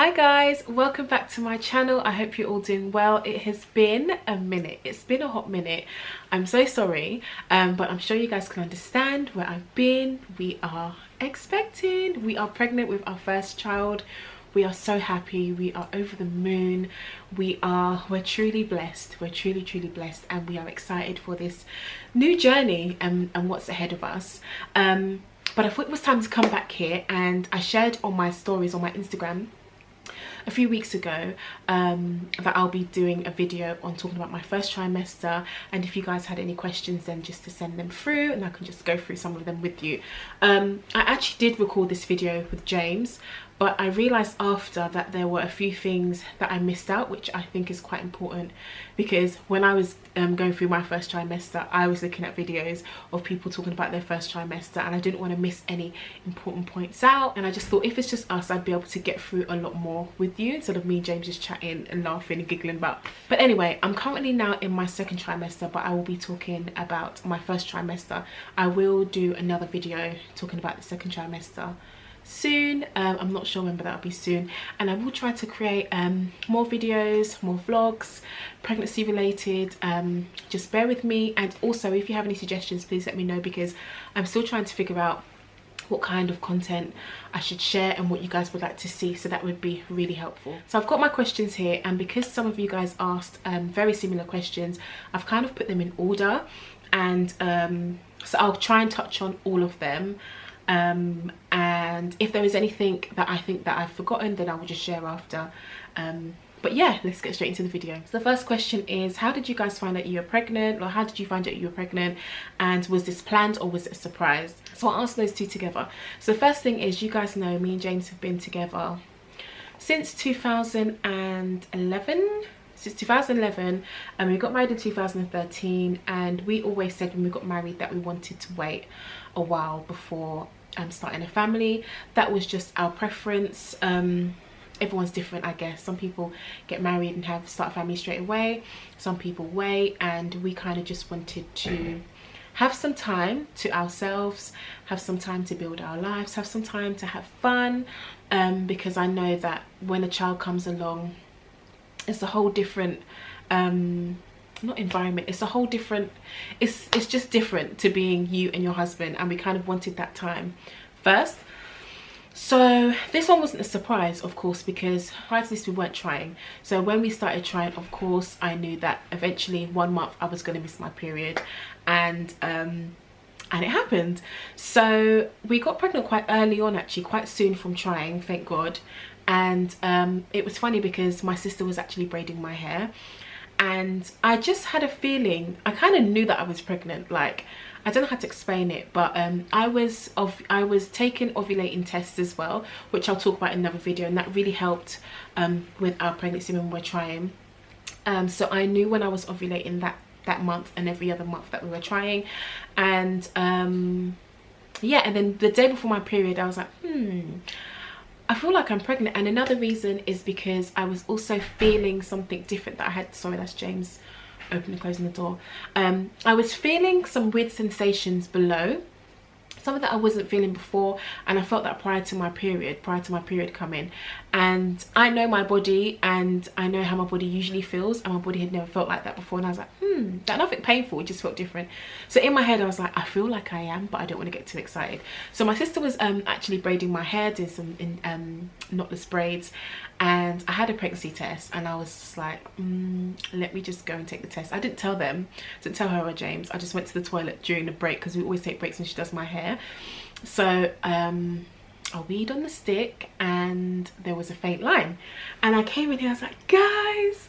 Hi guys, welcome back to my channel. I hope you're all doing well. It has been a minute. It's been a hot minute. I'm so sorry, but I'm sure you guys can understand where I've been. We are expecting. We are pregnant with our first child. We are so happy. We are over the moon. We're truly blessed. We're truly blessed, and we are excited for this new journey and what's ahead of us. But I thought it was time to come back here, and I shared on my stories on my Instagram a few weeks ago that I'll be doing a video on talking about my first trimester, and if you guys had any questions then just to send them through and I can just go through some of them with you. I actually did record this video with James, but I realized after that there were a few things that I missed out, which I think is quite important, because when I was going through my first trimester, I was looking at videos of people talking about their first trimester, and I didn't want to miss any important points out. And I just thought if it's just us, I'd be able to get through a lot more with you instead of me and James just chatting and laughing and giggling about. But anyway, I'm currently now in my second trimester, but I will be talking about my first trimester. I will do another video talking about the second trimester soon. I'm not sure when, but that'll be soon. And I will try to create more videos, more vlogs, pregnancy related. Just bear with me, and also if you have any suggestions, please let me know, because I'm still trying to figure out what kind of content I should share and what you guys would like to see, so that would be really helpful. So I've got my questions here, and because some of you guys asked very similar questions, I've kind of put them in order, and so I'll try and touch on all of them. And if there is anything that I think that I've forgotten, then I will just share after. But yeah, let's get straight into the video. So the first question is, how did you guys find out you were pregnant, or how did you find out you were pregnant, and was this planned or was it a surprise? So I'll answer those two together. So the first thing is, you guys know me and James have been together since 2011. Since 2011, and we got married in 2013, and we always said when we got married that we wanted to wait a while before starting a family. That was just our preference. Everyone's different, I guess. Some people get married and start a family straight away, some people wait, and we kind of just wanted to have some time to ourselves, have some time to build our lives, have some time to have fun, because I know that when a child comes along, it's a whole different not environment, it's a whole different, it's just different to being you and your husband, and we kind of wanted that time first. So this one wasn't a surprise, of course, because prior to this we weren't trying. So when we started trying, of course I knew that eventually 1 month I was going to miss my period, and it happened. So we got pregnant quite early on, actually quite soon from trying, thank God. And it was funny because my sister was actually braiding my hair, and I just had a feeling, I kind of knew that I was pregnant. Like, I don't know how to explain it, but I was taking ovulating tests as well, which I'll talk about in another video, and that really helped with our pregnancy when we were trying. So I knew when I was ovulating that month and every other month that we were trying. And yeah, and then the day before my period I was like, I feel like I'm pregnant. And another reason is because I was also feeling something different that I had. Sorry, that's James opening and closing the door. I was feeling some weird sensations below, something that I wasn't feeling before, and I felt that prior to my period coming. And I know my body, and I know how my body usually feels, and my body had never felt like that before. And I was like, that nothing painful, it just felt different. So in my head I was like, I feel like I am, but I don't want to get too excited. So my sister was actually braiding my hair, doing some knotless braids, and I had a pregnancy test, and I was just like, let me just go and take the test. I didn't tell them, didn't tell her or James. I just went to the toilet during the break, because we always take breaks when she does my hair. So I weed on the stick, and there was a faint line, and I came in here, I was like, guys,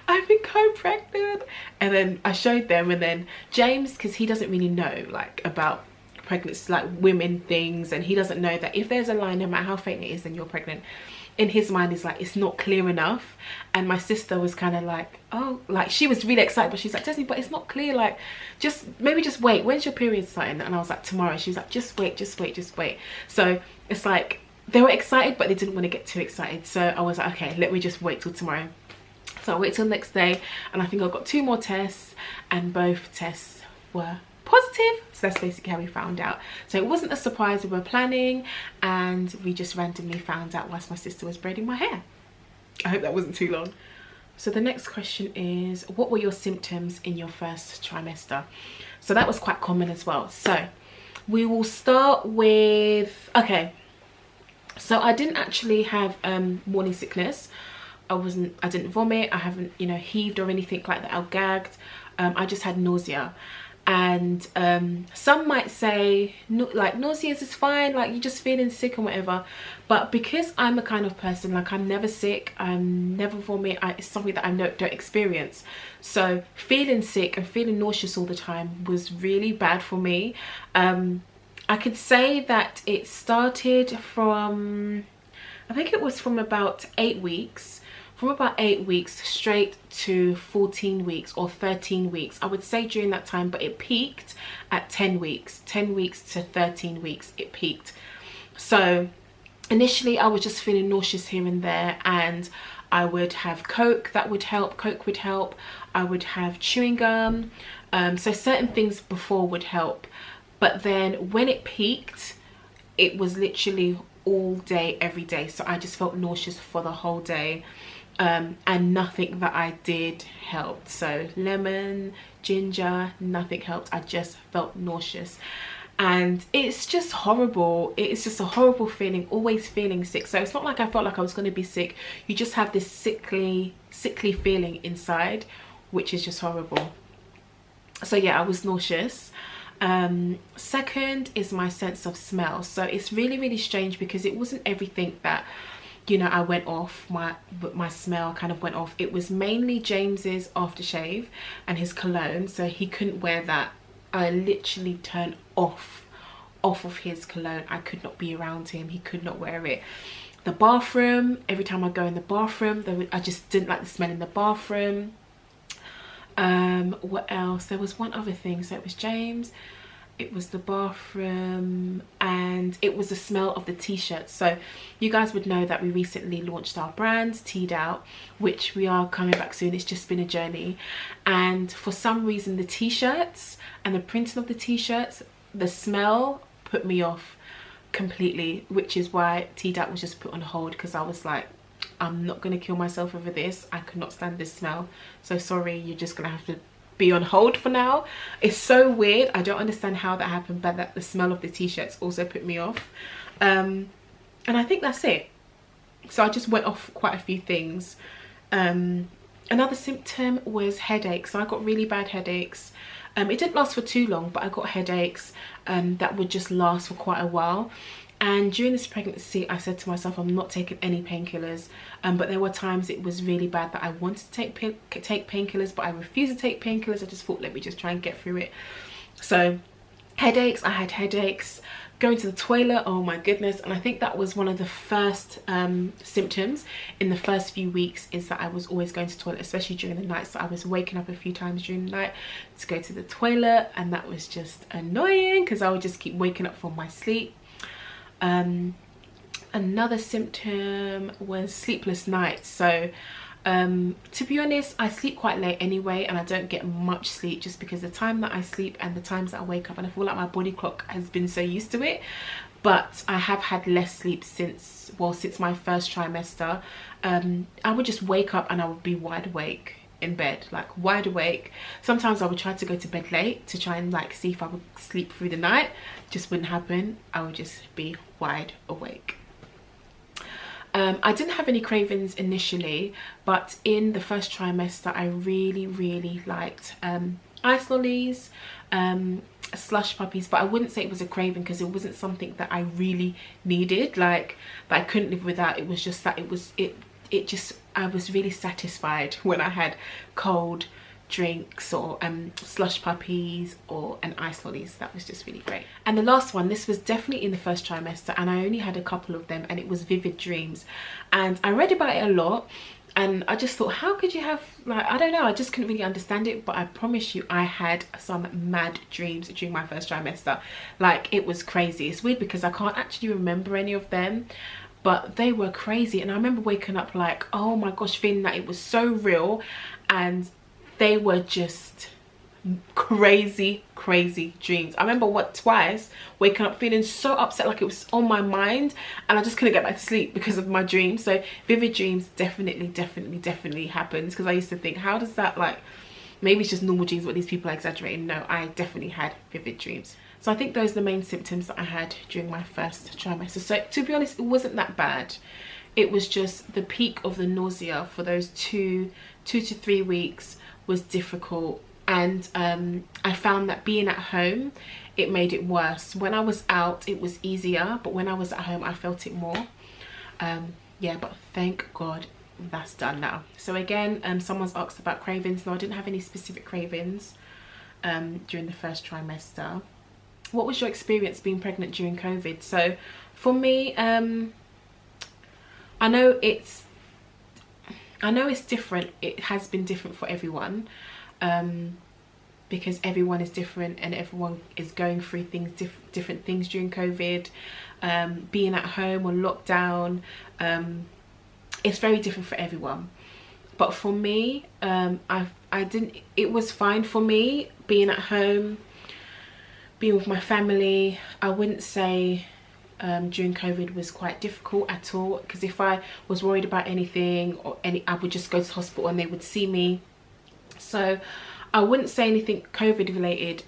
I think I'm pregnant. And then I showed them, and then James, because he doesn't really know like about pregnancy, like women things, and he doesn't know that if there's a line, no matter how faint it is, then you're pregnant. In his mind is like, it's not clear enough. And my sister was kind of like, oh, like she was really excited, but she's like, Desi, but it's not clear, like maybe just wait, when's your period starting? And I was like, tomorrow. She was like, just wait. So it's like they were excited, but they didn't want to get too excited. So I was like, okay, let me just wait till tomorrow. So I waited till the next day, and I think I got 2 more tests, and both tests were positive. So that's basically how we found out. So it wasn't a surprise, we were planning, and we just randomly found out whilst my sister was braiding my hair. I hope that wasn't too long. So the next question is, what were your symptoms in your first trimester? So that was quite common as well. So we will start with, okay, so I didn't actually have morning sickness. I didn't vomit, I haven't, you know, heaved or anything like that, I gagged. I just had nausea. And some might say like nausea is fine, like you're just feeling sick and whatever, but because I'm a kind of person, like I'm never sick, I'm never vomit, it's something that I don't experience. So feeling sick and feeling nauseous all the time was really bad for me. I could say that it started from, I think it was from about 8 weeks. From about 8 weeks straight to 14 weeks or 13 weeks, I would say during that time, but it peaked at 10 weeks. 10 weeks to 13 weeks it peaked. So initially I was just feeling nauseous here and there, and I would have Coke, that would help, Coke would help. I would have chewing gum, so certain things before would help. But then when it peaked, it was literally all day, every day. So I just felt nauseous for the whole day. And nothing that I did helped. So lemon, ginger, nothing helped. I just felt nauseous, and it's just horrible. It's just a horrible feeling, always feeling sick. So it's not like I felt like I was going to be sick. You just have this sickly feeling inside, which is just horrible. So yeah, I was nauseous. Second is my sense of smell. So it's really strange, because it wasn't everything that, you know, I went off, my smell kind of went off. It was mainly James's aftershave and his cologne, so he couldn't wear that. I literally turned off of his cologne. I could not be around him, he could not wear it. The bathroom, every time I go in the bathroom, I just didn't like the smell in the bathroom. What else? There was one other thing. So it was James, it was the bathroom, and it was the smell of the t-shirts. So you guys would know that we recently launched our brand Teed Out, which we are coming back soon. It's just been a journey, and for some reason the t-shirts and the printing of the t-shirts, the smell put me off completely, which is why Teed Out was just put on hold, because I was like, I'm not gonna kill myself over this. I could not stand this smell, so sorry, you're just gonna have to be on hold for now. It's so weird, I don't understand how that happened, but that the smell of the t-shirts also put me off. And I think that's it. So I just went off quite a few things. Another symptom was headaches. So I got really bad headaches. It didn't last for too long, but I got headaches that would just last for quite a while. And during this pregnancy, I said to myself, I'm not taking any painkillers. But there were times it was really bad that I wanted to take painkillers, but I refused to take painkillers. I just thought, let me just try and get through it. So headaches, I had headaches. Going to the toilet, oh my goodness. And I think that was one of the first symptoms in the first few weeks, is that I was always going to the toilet, especially during the night. So I was waking up a few times during the night to go to the toilet, and that was just annoying, because I would just keep waking up from my sleep. Another symptom was sleepless nights. So to be honest, I sleep quite late anyway, and I don't get much sleep, just because the time that I sleep and the times that I wake up, and I feel like my body clock has been so used to it. But I have had less sleep since my first trimester. I would just wake up and I would be wide awake in bed, like wide awake. Sometimes I would try to go to bed late to try and like see if I would sleep through the night. Just wouldn't happen. I would just be wide awake. I didn't have any cravings initially, but in the first trimester I really liked ice lollies, slush puppies, but I wouldn't say it was a craving, because it wasn't something that I really needed, like that I couldn't live without. It was just that I was really satisfied when I had cold drinks or slush puppies or an ice lollies. That was just really great. And the last one, this was definitely in the first trimester, and I only had a couple of them, and it was vivid dreams. And I read about it a lot, and I just thought, how could you have, like, I don't know, I just couldn't really understand it. But I promise you, I had some mad dreams during my first trimester. Like, it was crazy. It's weird because I can't actually remember any of them, but they were crazy. And I remember waking up like, oh my gosh, feeling that it was so real, and they were just crazy dreams. I remember twice waking up feeling so upset, like it was on my mind, and I just couldn't get back to sleep because of my dreams. So vivid dreams definitely happens, because I used to think, how does that, like, maybe it's just normal dreams, but these people are exaggerating. No, I definitely had vivid dreams. So I think those are the main symptoms that I had during my first trimester. So to be honest, it wasn't that bad. It was just the peak of the nausea for those two to 3 weeks was difficult. And I found that being at home, it made it worse. When I was out, it was easier, but when I was at home, I felt it more. Yeah, but thank God that's done now. So again, someone's asked about cravings. No, I didn't have any specific cravings during the first trimester. What was your experience being pregnant during COVID? So for me, I know it's different. It has been different for everyone, because everyone is different and everyone is going through different things during COVID. Being at home or lockdown, it's very different for everyone. But for me, it was fine for me being at home, being with my family. I wouldn't say during COVID was quite difficult at all, because if I was worried about anything I would just go to the hospital and they would see me. So I wouldn't say anything COVID related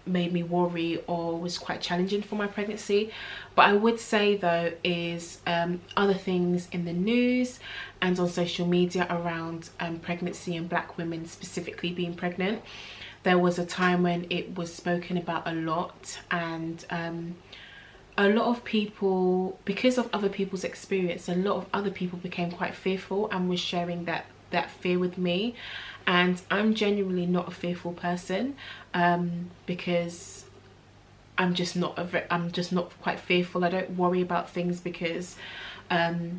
made me worry or was quite challenging for my pregnancy. But I would say though is other things in the news and on social media around pregnancy and black women specifically being pregnant. There was a time when it was spoken about a lot, and a lot of people, because of other people's experience, a lot of other people became quite fearful and was sharing that fear with me. And I'm genuinely not a fearful person, because I'm just not quite fearful. I don't worry about things because I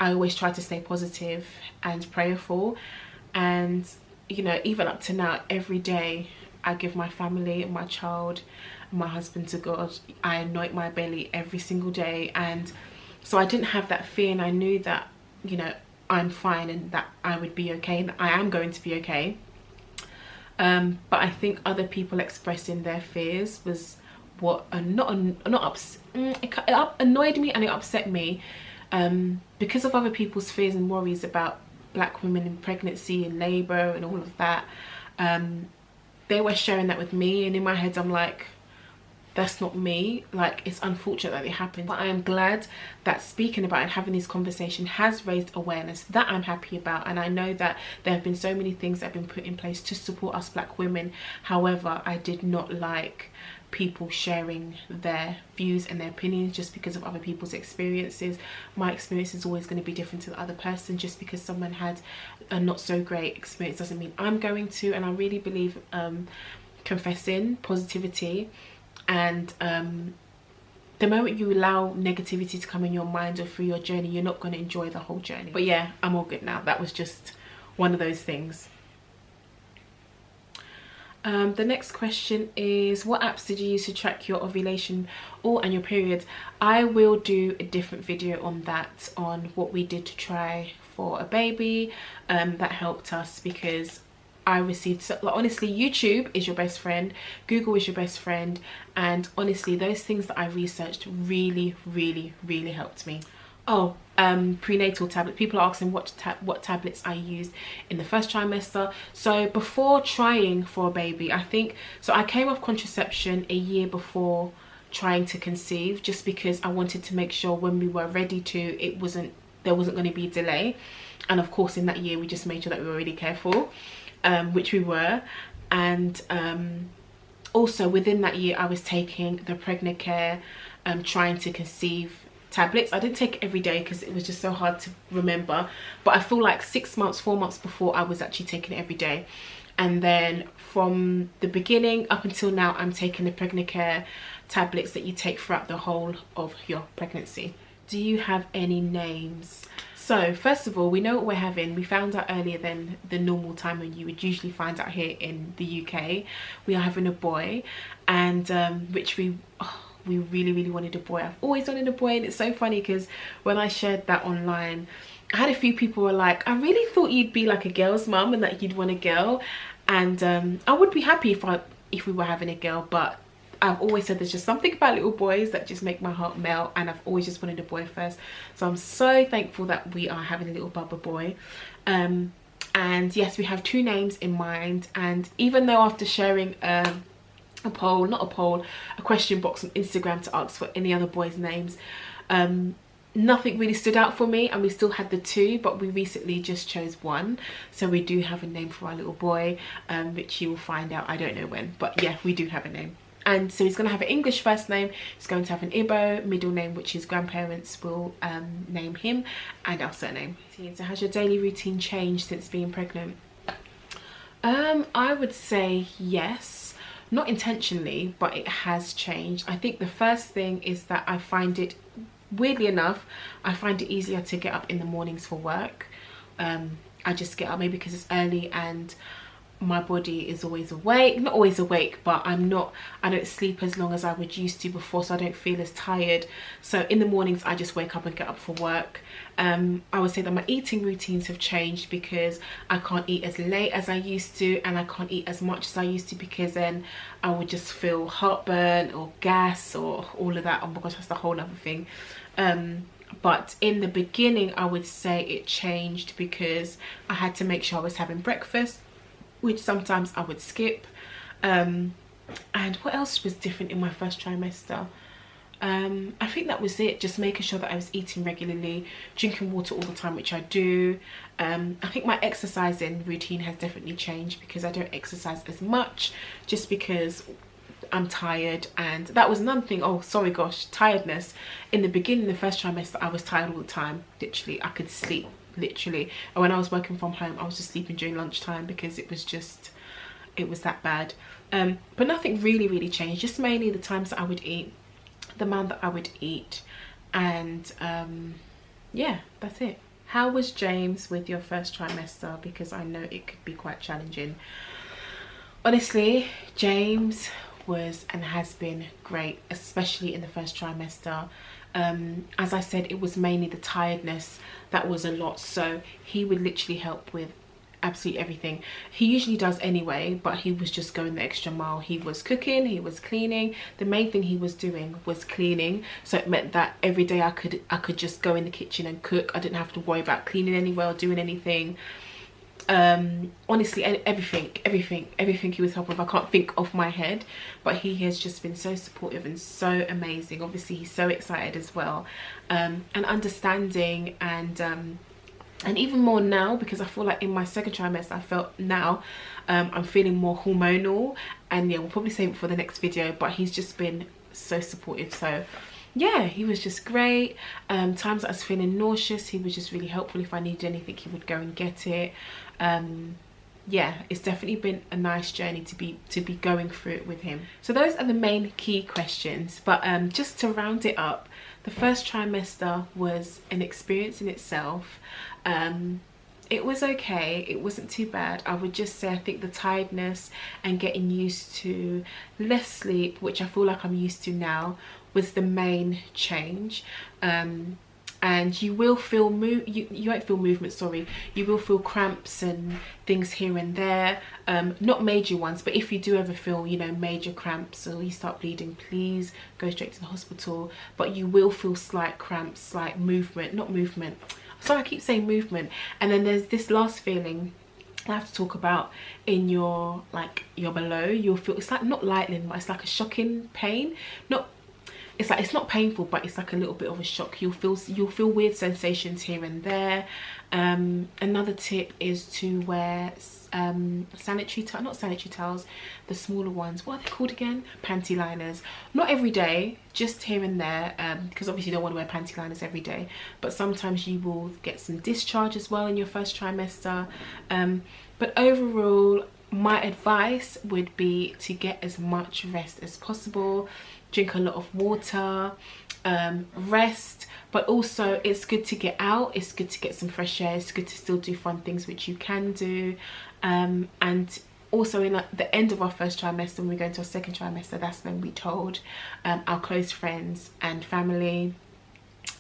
always try to stay positive and prayerful. And you know, even up to now, every day I give my family and my child and my husband to God. I anoint my belly every single day, and so I didn't have that fear, and I knew that, you know, I'm fine and that I would be okay, and I am going to be okay. But I think other people expressing their fears was what it annoyed me and it upset me, because of other people's fears and worries about black women in pregnancy and labour and all of that. They were sharing that with me, and in my head I'm like, that's not me. Like, it's unfortunate that it happened, but I am glad that speaking about it and having this conversation has raised awareness that I'm happy about. And I know that there have been so many things that have been put in place to support us black women. However, I did not like people sharing their views and their opinions just because of other people's experiences. My experience is always going to be different to the other person. Just because someone had a not so great experience doesn't mean I'm going to. And I really believe confessing positivity, and the moment you allow negativity to come in your mind or through your journey, you're not going to enjoy the whole journey. But yeah, I'm all good now. That was just one of those things. The next question is, what apps did you use to track your ovulation and your period? I will do a different video on that, on what we did to try for a baby. That helped us because I received, like, honestly, YouTube is your best friend, Google is your best friend, and honestly those things that I researched really helped me. Oh, prenatal tablet. People are asking what tablets I used in the first trimester. So before trying for a baby, I think, so I came off contraception a year before trying to conceive, just because I wanted to make sure when we were ready to, there wasn't going to be a delay. And of course in that year we just made sure that we were really careful, which we were. And also within that year I was taking the Pregnacare trying to conceive tablets. I didn't take it every day because it was just so hard to remember, but I feel like 4 months before I was actually taking it every day. And then from the beginning up until now, I'm taking the Pregnacare tablets that you take throughout the whole of your pregnancy. Do you have any names? So first of all, we know what we're having. We found out earlier than the normal time when you would usually find out here in the UK. We are having a boy, and which we really wanted a boy. I've always wanted a boy, and it's so funny because when I shared that online, I had a few people were like, I really thought you'd be like a girl's mum and that you'd want a girl. And I would be happy if we were having a girl, but I've always said there's just something about little boys that just make my heart melt, and I've always just wanted a boy first. So I'm so thankful that we are having a little bubba boy. And yes, we have 2 names in mind, and even though after sharing a question box on Instagram to ask for any other boys' names, nothing really stood out for me, and we still had the 2, but we recently just chose 1. So we do have a name for our little boy, which you will find out, I don't know when, but yeah, we do have a name. And so he's going to have an English first name, he's going to have an Igbo middle name, which his grandparents will name him, and our surname. So has your daily routine changed since being pregnant? I would say yes, not intentionally, but it has changed. I think the first thing is that I find it, weirdly enough, I find it easier to get up in the mornings for work. I just get up maybe because it's early and my body is always awake, not always awake, but I don't sleep as long as I would used to before, so I don't feel as tired. So in the mornings I just wake up and get up for work. I would say that my eating routines have changed because I can't eat as late as I used to, and I can't eat as much as I used to, because then I would just feel heartburn or gas or all of that. Oh my gosh, that's a whole other thing. But in the beginning I would say it changed because I had to make sure I was having breakfast, which sometimes I would skip. And what else was different in my first trimester? I think that was it, just making sure that I was eating regularly, drinking water all the time, which I do. I think my exercising routine has definitely changed because I don't exercise as much, just because I'm tired. And that was another thing, oh sorry gosh, tiredness. In the beginning, the first trimester, I was tired all the time, literally. I could sleep, literally. And when I was working from home, I was just sleeping during lunchtime because it was that bad. But nothing really changed, just mainly the times that I would eat, the amount that I would eat, and yeah, that's it. How was James with your first trimester? Because I know it could be quite challenging. Honestly, James was and has been great, especially in the first trimester. As I said, it was mainly the tiredness that was a lot, so he would literally help with absolutely everything. He usually does anyway, but he was just going the extra mile. He was cooking, he was cleaning. The main thing he was doing was cleaning, so it meant that every day I could just go in the kitchen and cook. I didn't have to worry about cleaning anywhere or doing anything. Honestly, everything he was helping with, I can't think off my head, but he has just been so supportive and so amazing. Obviously he's so excited as well, and understanding, and even more now, because I feel like in my second trimester I felt now I'm feeling more hormonal, and yeah, we'll probably save it for the next video, but he's just been so supportive. So yeah, he was just great. Times that I was feeling nauseous, he was just really helpful. If I needed anything, he would go and get it. Yeah, it's definitely been a nice journey to be going through it with him. So those are the main key questions, but just to round it up, the first trimester was an experience in itself. It was okay, it wasn't too bad. I would just say I think the tiredness and getting used to less sleep, which I feel like I'm used to now, was the main change. And you will feel you won't feel movement, sorry, you will feel cramps and things here and there, not major ones, but if you do ever feel, you know, major cramps or you start bleeding, please go straight to the hospital. But you will feel slight cramps, slight movement, not movement, sorry, I keep saying movement. And then there's this last feeling I have to talk about in your, like, your below. You'll feel, it's like not lightning, but it's like a shocking pain. Not, it's like, it's not painful, but it's like a little bit of a shock. You'll feel weird sensations here and there. Another tip is to wear not sanitary towels, the smaller ones, what are they called again? Panty liners. Not every day, just here and there, because obviously you don't want to wear panty liners every day, but sometimes you will get some discharge as well in your first trimester. But overall, my advice would be to get as much rest as possible, drink a lot of water, rest, but also it's good to get out, it's good to get some fresh air, it's good to still do fun things which you can do. And also in the end of our first trimester, when we go into our second trimester, that's when we told our close friends and family,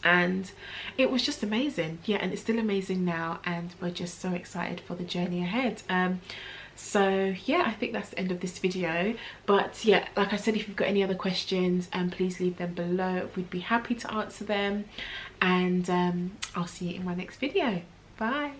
and it was just amazing. Yeah, and it's still amazing now, and we're just so excited for the journey ahead. So yeah, I think that's the end of this video. But yeah, like I said, if you've got any other questions, please leave them below. We'd be happy to answer them. And I'll see you in my next video. Bye.